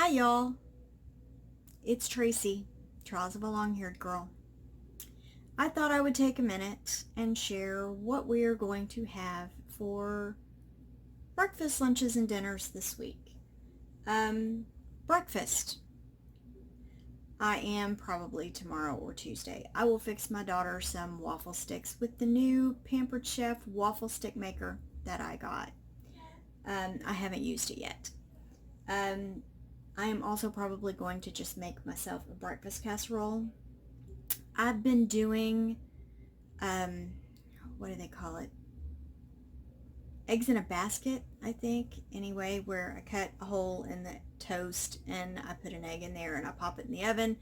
Hi, y'all. It's Tracy, Trials of a Long-Haired Girl. I thought I would take a minute and share what we are going to have for breakfast, lunches, and dinners this week. Breakfast. I am probably tomorrow or Tuesday. I will fix my daughter some waffle sticks with the new Pampered Chef waffle stick maker that I got. I haven't used it yet. I am also probably going to just make myself a breakfast casserole. I've been doing, um, what do they call it? Eggs in a basket, I think. Anyway, where I cut a hole in the toast and I put an egg in there and I pop it in the oven.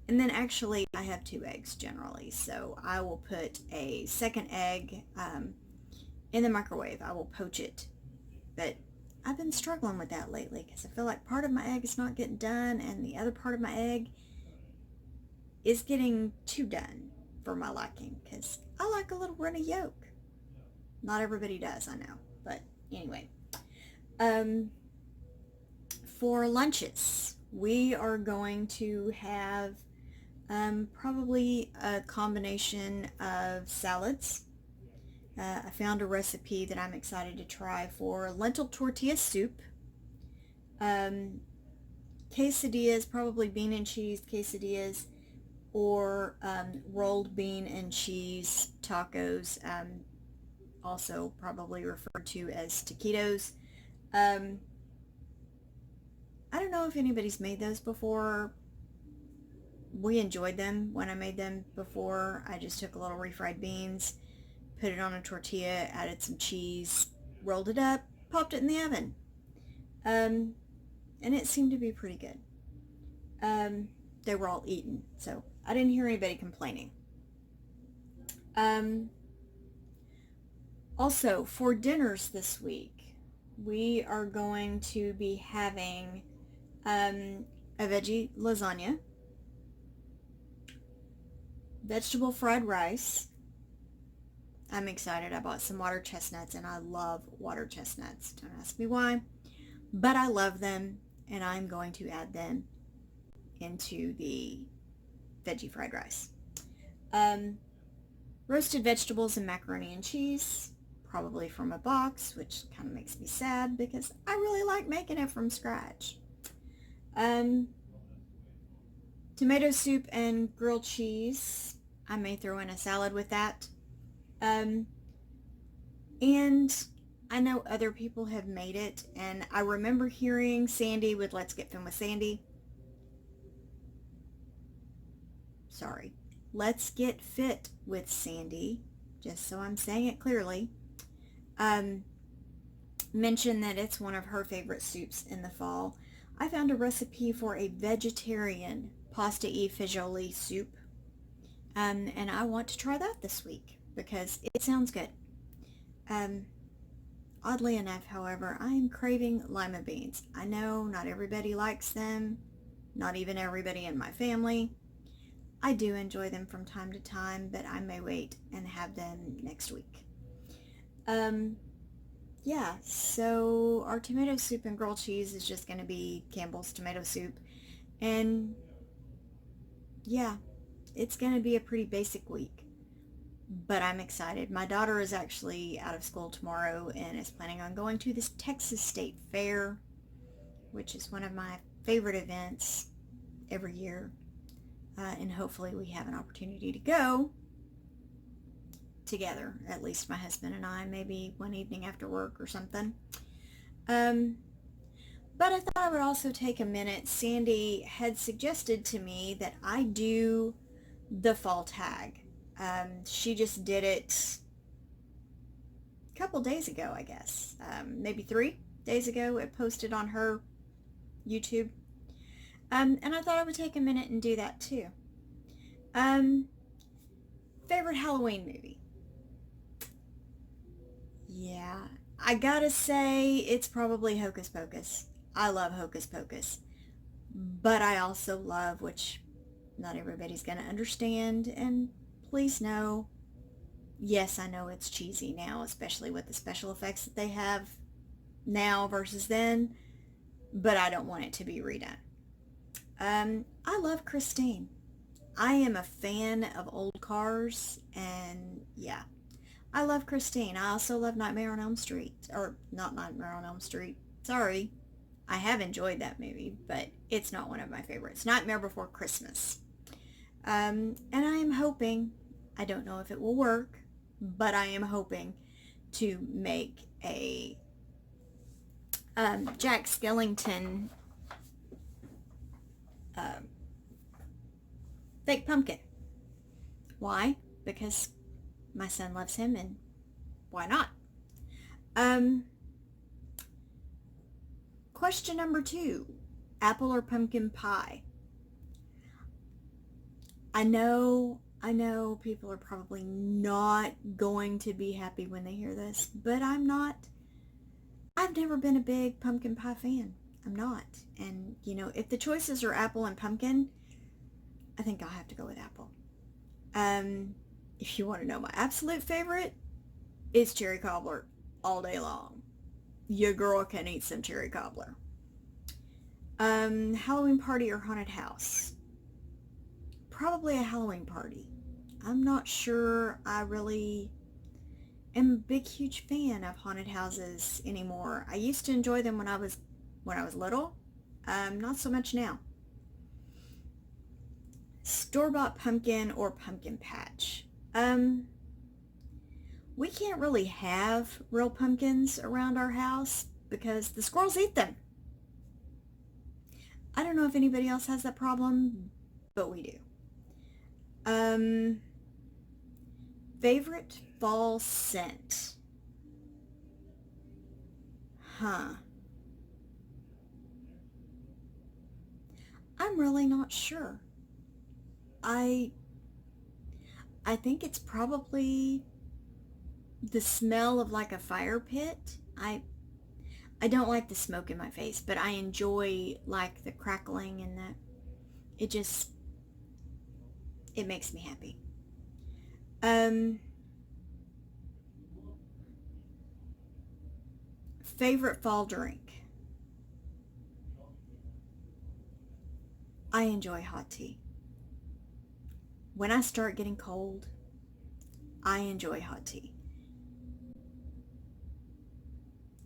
And then actually I have two eggs generally. So I will put a second egg in the microwave. I will poach it. But I've been struggling with that lately because I feel like part of my egg is not getting done and the other part of my egg is getting too done for my liking because I like a little runny yolk. Not everybody does, I know. But anyway, um, for lunches, we are going to have probably a combination of salads. I found a recipe that I'm excited to try for lentil tortilla soup, um, quesadillas, probably bean and cheese quesadillas, or rolled bean and cheese tacos, also probably referred to as taquitos. Um, I don't know if anybody's made those before. We enjoyed them when I made them before. I just took a little refried beans, put it on a tortilla, added some cheese, rolled it up, popped it in the oven. Um, and it seemed to be pretty good. Um, they were all eaten, so I didn't hear anybody complaining. Um, Also, for dinners this week, we are going to be having a veggie lasagna, vegetable fried rice. I'm excited. I bought some water chestnuts and I love water chestnuts. Don't ask me why, but I love them and I'm going to add them into the veggie fried rice. Um, Roasted vegetables and macaroni and cheese, probably from a box, which kind of makes me sad because I really like making it from scratch. Um, Tomato soup and grilled cheese. I may throw in a salad with that. Um, and I know other people have made it, and I remember hearing Sandy with Let's Get Fin with Sandy. Sorry. Let's Get Fit with Sandy, just so I'm saying it clearly. Mentioned that it's one of her favorite soups in the fall. I found a recipe for a vegetarian pasta e fagioli soup, and I want to try that this week because it sounds good. Um, Oddly enough, however, I am craving lima beans. I know not everybody likes them, not even everybody in my family. I do enjoy them from time to time, but I may wait and have them next week. Um, yeah, so our tomato soup and grilled cheese is just going to be Campbell's tomato soup. And yeah, it's going to be a pretty basic week, but I'm excited. My daughter is actually out of school tomorrow and is planning on going to this Texas State Fair, which is one of my favorite events every year. And hopefully we have an opportunity to go together, at least my husband and I, maybe one evening after work or something. Um, but I thought I would also take a minute. Sandy had suggested to me that I do the fall tag. She just did it a couple days ago, I guess. Maybe 3 days ago. It posted on her YouTube. And I thought I would take a minute and do that too. Favorite Halloween movie? Yeah, I gotta say it's probably Hocus Pocus. I love Hocus Pocus. But I also love, which not everybody's gonna understand, and please know, yes, I know it's cheesy now, especially with the special effects that they have now versus then, but I don't want it to be redone. I love Christine. I am a fan of old cars, and yeah, I love Christine. I also love Nightmare on Elm Street, or not Nightmare on Elm Street. Sorry, I have enjoyed that movie, but it's not one of my favorites. Nightmare Before Christmas. And I am hoping, I don't know if it will work, but I am hoping to make a Jack Skellington fake pumpkin. Why? Because my son loves him, and why not? Question number 2. Apple or pumpkin pie? I know people are probably not going to be happy when they hear this, but I'm not. I've never been a big pumpkin pie fan. I'm not. And, if the choices are apple and pumpkin, I think I'll have to go with apple. If you want to know my absolute favorite, it's cherry cobbler all day long. Your girl can eat some cherry cobbler. Halloween party or haunted house? Probably a Halloween party. I'm not sure I really am a big, huge fan of haunted houses anymore. I used to enjoy them when I was little. Not so much now. Store-bought pumpkin or pumpkin patch? We can't really have real pumpkins around our house because the squirrels eat them. I don't know if anybody else has that problem, but we do. Favorite fall scent? I'm really not sure. I think it's probably the smell of like a fire pit. I don't like the smoke in my face, but I enjoy like the crackling and it makes me happy. Favorite fall drink? I enjoy hot tea. When I start getting cold, I enjoy hot tea.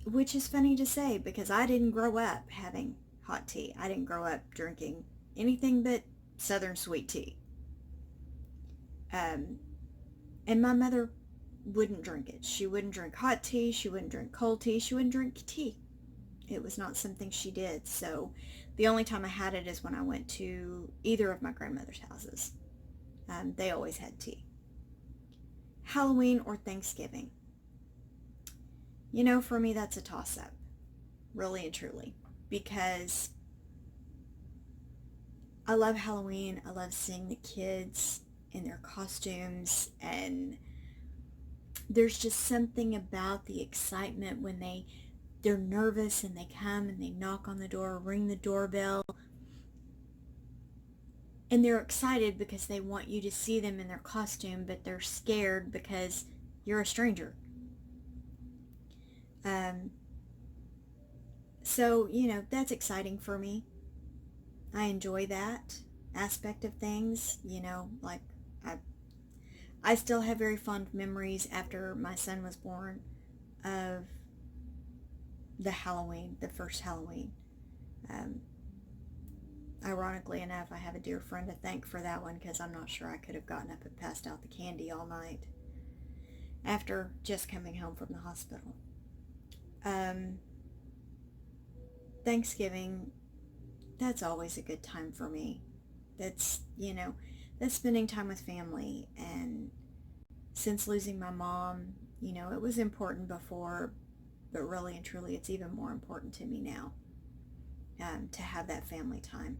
Which is funny to say because I didn't grow up having hot tea. I didn't grow up drinking anything but Southern sweet tea. And my mother wouldn't drink it. She wouldn't drink hot tea. She wouldn't drink cold tea. She wouldn't drink tea. It was not something she did. So the only time I had it is when I went to either of my grandmother's houses. They always had tea. Halloween or Thanksgiving? For me, that's a toss-up. Really and truly. Because I love Halloween. I love seeing the kids in their costumes, and there's just something about the excitement when they're nervous and they come and they knock on the door, ring the doorbell, and they're excited because they want you to see them in their costume, but they're scared because you're a stranger. So, that's exciting for me. I enjoy that aspect of things, like I still have very fond memories after my son was born of the first Halloween. Ironically enough, I have a dear friend to thank for that one because I'm not sure I could have gotten up and passed out the candy all night after just coming home from the hospital. Thanksgiving, that's always a good time for me. That's spending time with family. And since losing my mom, it was important before, but really and truly it's even more important to me now, to have that family time.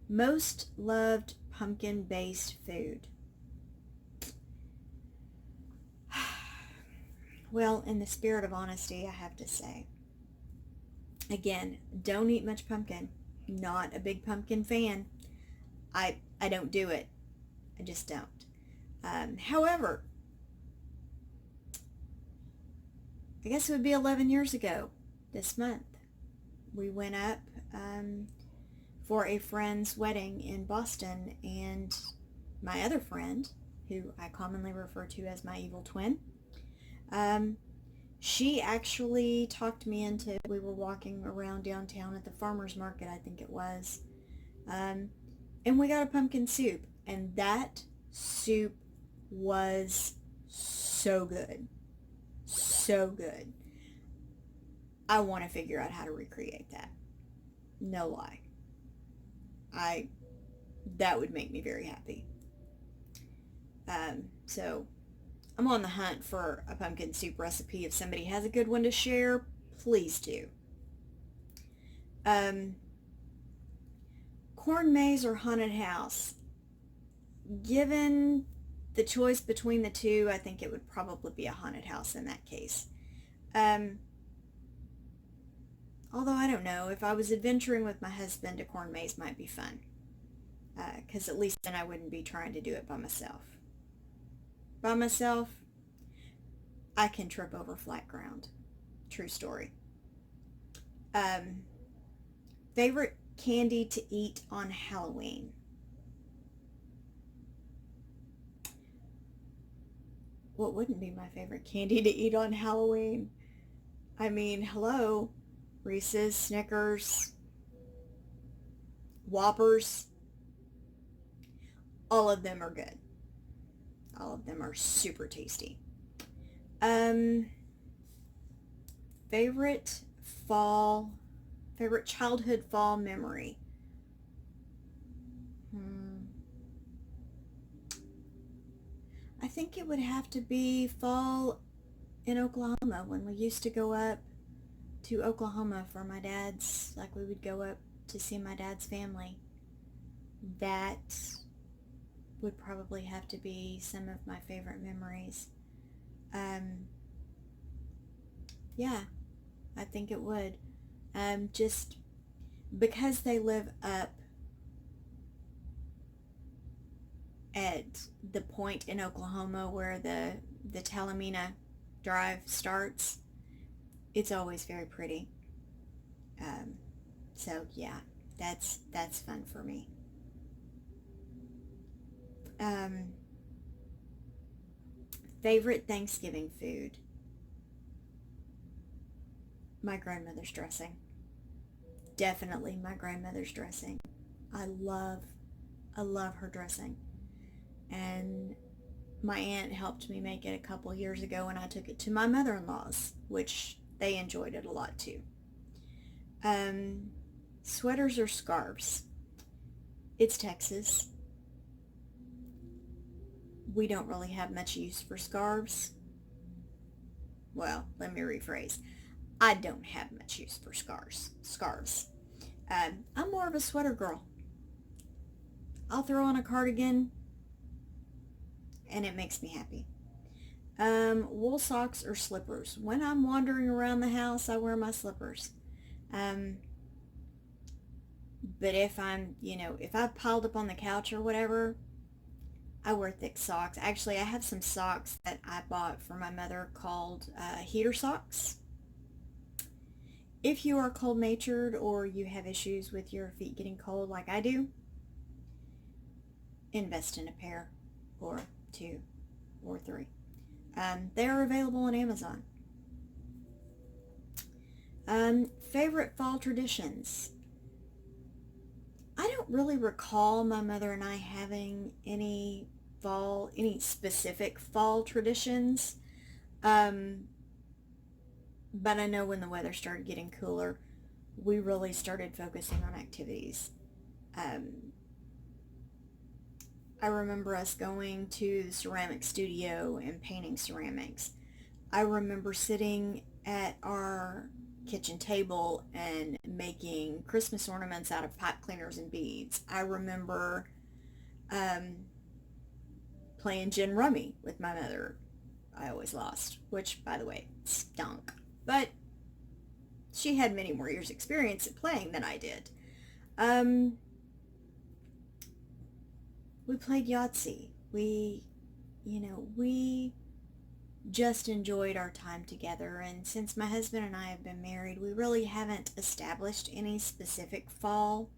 Most loved pumpkin-based food? Well, in the spirit of honesty, I have to say, again, don't eat much pumpkin. Not a big pumpkin fan. I don't do it. I just don't. However, I guess it would be 11 years ago this month we went up for a friend's wedding in Boston, and my other friend, who I commonly refer to as my evil twin, she actually talked me into, we were walking around downtown at the farmer's market, I think it was, and we got a pumpkin soup, and that soup was so good. So good. I want to figure out how to recreate that. No lie. That would make me very happy. So I'm on the hunt for a pumpkin soup recipe. If somebody has a good one to share, please do. Corn maze or haunted house? Given the choice between the two, I think it would probably be a haunted house in that case. Although I don't know, if I was adventuring with my husband, a corn maze might be fun. Because at least then I wouldn't be trying to do it by myself. By myself, I can trip over flat ground. True story. Favorite candy to eat on Halloween? What wouldn't be my favorite candy to eat on Halloween? I mean, hello. Reese's, Snickers, Whoppers. All of them are good. All of them are super tasty. Favorite childhood fall memory? I think it would have to be fall in Oklahoma, when we used to go up to Oklahoma for my dad's, like we would go up to see my dad's family. That would probably have to be some of my favorite memories. Yeah, I think it would. Just because they live up at the point in Oklahoma where the Talamina Drive starts, it's always very pretty. So yeah, that's fun for me. Favorite Thanksgiving food? My grandmother's dressing. Definitely my grandmother's dressing. I love her dressing. And my aunt helped me make it a couple years ago, and I took it to my mother-in-law's, which they enjoyed it a lot too. Sweaters or scarves? It's Texas. We don't really have much use for scarves. Well, let me rephrase. I don't have much use for scarves. I'm more of a sweater girl. I'll throw on a cardigan and it makes me happy. Wool socks or slippers? When I'm wandering around the house, I wear my slippers. But if if I've piled up on the couch or whatever, I wear thick socks. Actually, I have some socks that I bought for my mother called heater socks. If you are cold-natured or you have issues with your feet getting cold like I do, invest in a pair or two or three. They are available on Amazon. Favorite fall traditions? I don't really recall my mother and I having any specific fall traditions. But I know when the weather started getting cooler, we really started focusing on activities. I remember us going to the ceramic studio and painting ceramics. I remember sitting at our kitchen table and making Christmas ornaments out of pipe cleaners and beads. I remember playing gin rummy with my mother. I always lost, which, by the way, stunk. But she had many more years experience at playing than I did. We played Yahtzee. We just enjoyed our time together. And since my husband and I have been married, we really haven't established any specific fall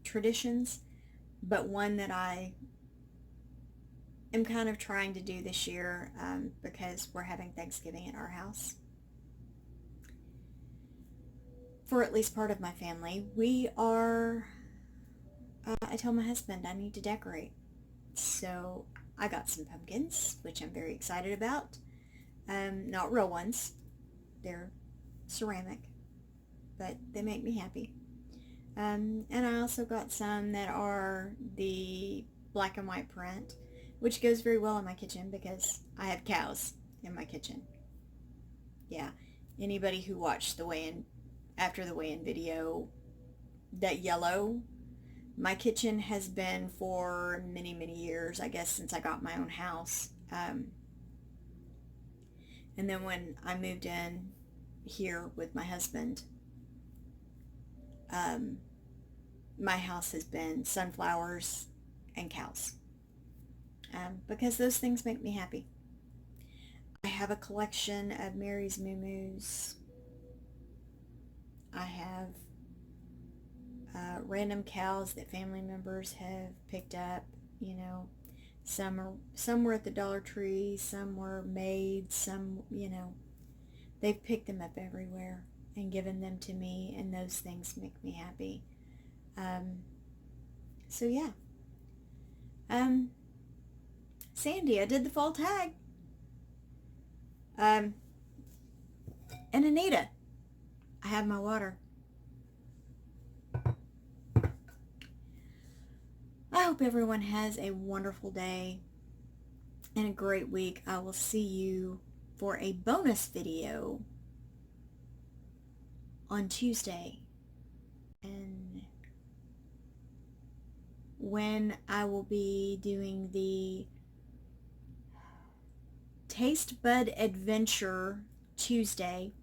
traditions, but one that I am kind of trying to do this year because we're having Thanksgiving at our house. For at least part of my family, I tell my husband I need to decorate. So I got some pumpkins, which I'm very excited about. Not real ones. They're ceramic, but they make me happy. And I also got some that are the black and white print, which goes very well in my kitchen because I have cows in my kitchen. Yeah, anybody who watched after the weigh-in video, that yellow, my kitchen has been for many, many years, I guess since I got my own house. And then when I moved in here with my husband, my house has been sunflowers and cows because those things make me happy. I have a collection of Mary's Moo-Moos. I have random cows that family members have picked up. You know, some were at the Dollar Tree, some were made, some, they've picked them up everywhere and given them to me, and those things make me happy. So yeah. Sandy, I did the fall tag. And Anita, I have my water. I hope everyone has a wonderful day and a great week. I will see you for a bonus video on Tuesday, and when I will be doing the Taste Bud Adventure Tuesday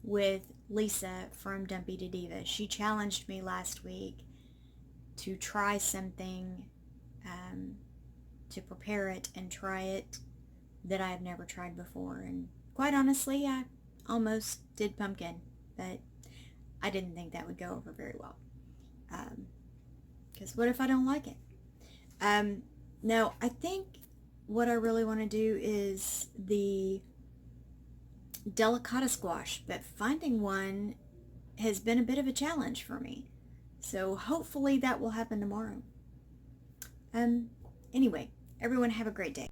with Lisa from Dumpy to Diva. She challenged me last week to try something, to prepare it and try it that I have never tried before. And quite honestly, I almost did pumpkin, but I didn't think that would go over very well. Because what if I don't like it? No, I think what I really want to do is the delicata squash, but finding one has been a bit of a challenge for me. So hopefully that will happen tomorrow. Anyway, everyone have a great day.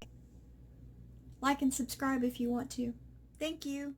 Like and subscribe if you want to. Thank you.